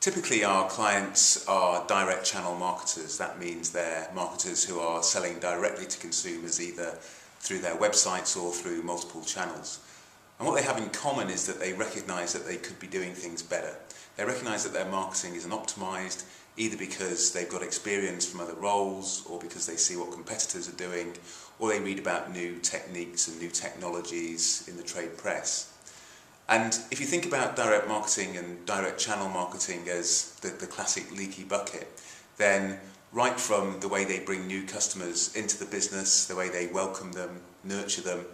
Typically our clients are direct channel marketers. That means they're marketers who are selling directly to consumers either through their websites or through multiple channels. And what they have in common is that they recognise that they could be doing things better. They recognise that their marketing isn't optimised, either because they've got experience from other roles, or because they see what competitors are doing, or they read about new techniques and new technologies in the trade press. And if you think about direct marketing and direct channel marketing as the classic leaky bucket, then right from the way they bring new customers into the business, the way they welcome them, nurture them,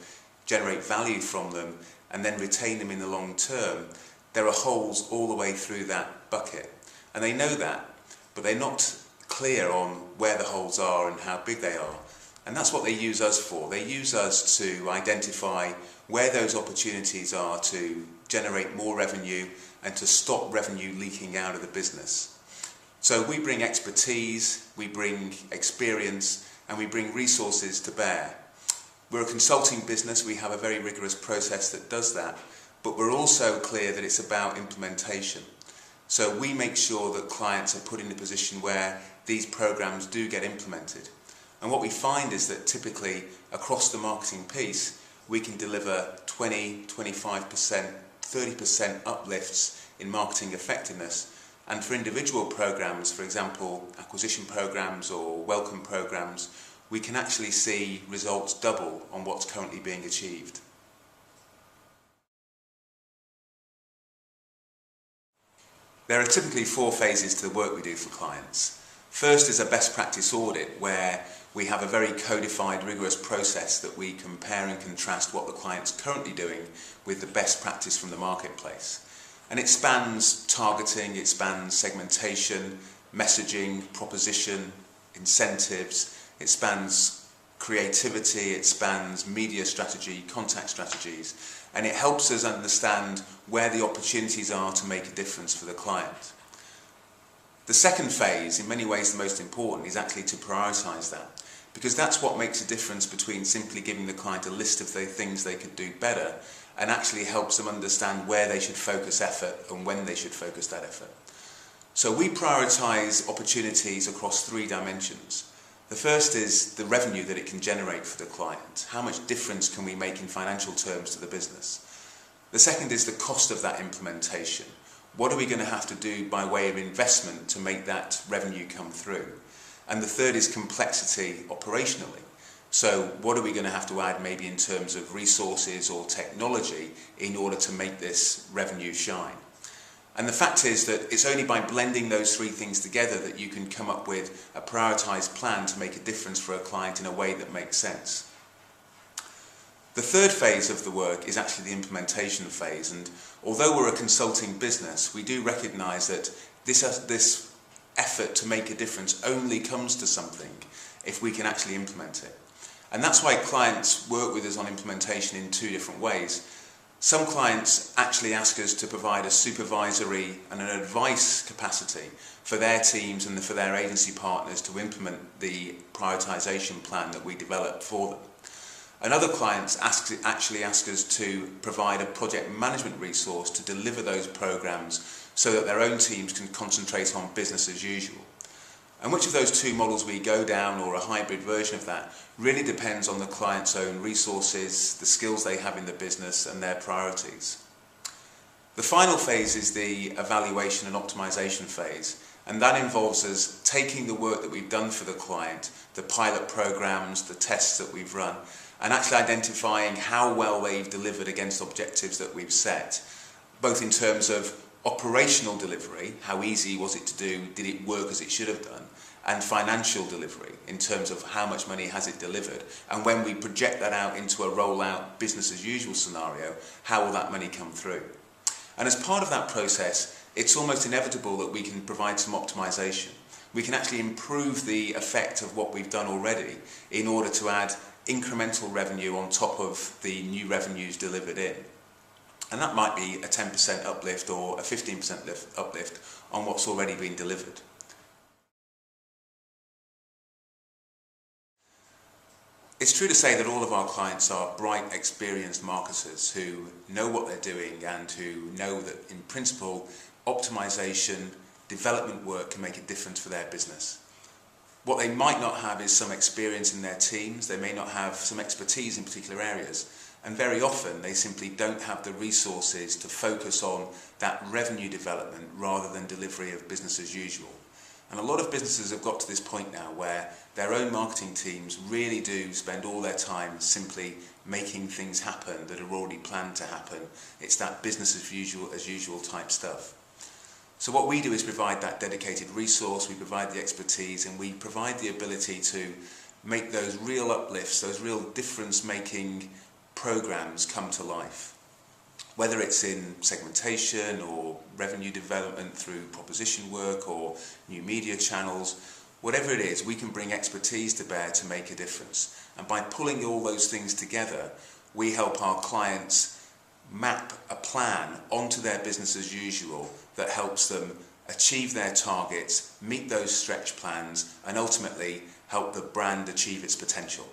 generate value from them, and then retain them in the long term, there are holes all the way through that bucket. And they know that, but they're not clear on where the holes are and how big they are. And that's what they use us for. They use us to identify where those opportunities are to generate more revenue and to stop revenue leaking out of the business. So we bring expertise, we bring experience, and we bring resources to bear. We're a consulting business, we have a very rigorous process that does that, but we're also clear that it's about implementation. So we make sure that clients are put in a position where these programs do get implemented. And what we find is that typically across the marketing piece, we can deliver 20, 25%, 30% uplifts in marketing effectiveness. And for individual programs, for example, acquisition programs or welcome programs, we can actually see results double on what's currently being achieved. There are typically 4 phases to the work we do for clients. First is a best practice audit, where we have a very codified, rigorous process that we compare and contrast what the client's currently doing with the best practice from the marketplace. And it spans targeting, it spans segmentation, messaging, proposition, incentives, it spans creativity, it spans media strategy, contact strategies, and it helps us understand where the opportunities are to make a difference for the client. The second phase, in many ways the most important, is actually to prioritise that, because that's what makes a difference between simply giving the client a list of the things they could do better and actually helps them understand where they should focus effort and when they should focus that effort. So we prioritise opportunities across 3 dimensions. The first is the revenue that it can generate for the client. How much difference can we make in financial terms to the business? The second is the cost of that implementation. What are we going to have to do by way of investment to make that revenue come through? And the third is complexity operationally. So what are we going to have to add maybe in terms of resources or technology in order to make this revenue shine? And the fact is that it's only by blending those 3 things together that you can come up with a prioritised plan to make a difference for a client in a way that makes sense. The third phase of the work is actually the implementation phase, and although we're a consulting business, we do recognise that this effort to make a difference only comes to something if we can actually implement it. And that's why clients work with us on implementation in 2 different ways. Some clients actually ask us to provide a supervisory and an advice capacity for their teams and for their agency partners to implement the prioritisation plan that we develop for them. And other clients actually ask us to provide a project management resource to deliver those programs so that their own teams can concentrate on business as usual. And which of those 2 models we go down, or a hybrid version of that, really depends on the client's own resources, the skills they have in the business and their priorities. The final phase is the evaluation and optimization phase, and that involves us taking the work that we've done for the client, the pilot programs, the tests that we've run, and actually identifying how well they've delivered against objectives that we've set, both in terms of operational delivery, how easy was it to do, did it work as it should have done, and financial delivery in terms of how much money has it delivered, and when we project that out into a rollout business as usual scenario, how will that money come through? And as part of that process, it's almost inevitable that we can provide some optimization. We can actually improve the effect of what we've done already in order to add incremental revenue on top of the new revenues delivered in. And that might be a 10% uplift or a 15% uplift on what's already been delivered. It's true to say that all of our clients are bright, experienced marketers who know what they're doing and who know that in principle optimization, development work can make a difference for their business. What they might not have is some experience in their teams, they may not have some expertise in particular areas, and very often they simply don't have the resources to focus on that revenue development rather than delivery of business as usual. And a lot of businesses have got to this point now where their own marketing teams really do spend all their time simply making things happen that are already planned to happen. It's that business as usual type stuff. So what we do is provide that dedicated resource, we provide the expertise, and we provide the ability to make those real uplifts, those real difference-making programs come to life. Whether it's in segmentation or revenue development through proposition work or new media channels, whatever it is, we can bring expertise to bear to make a difference. And by pulling all those things together, we help our clients map a plan onto their business as usual that helps them achieve their targets, meet those stretch plans, and ultimately help the brand achieve its potential.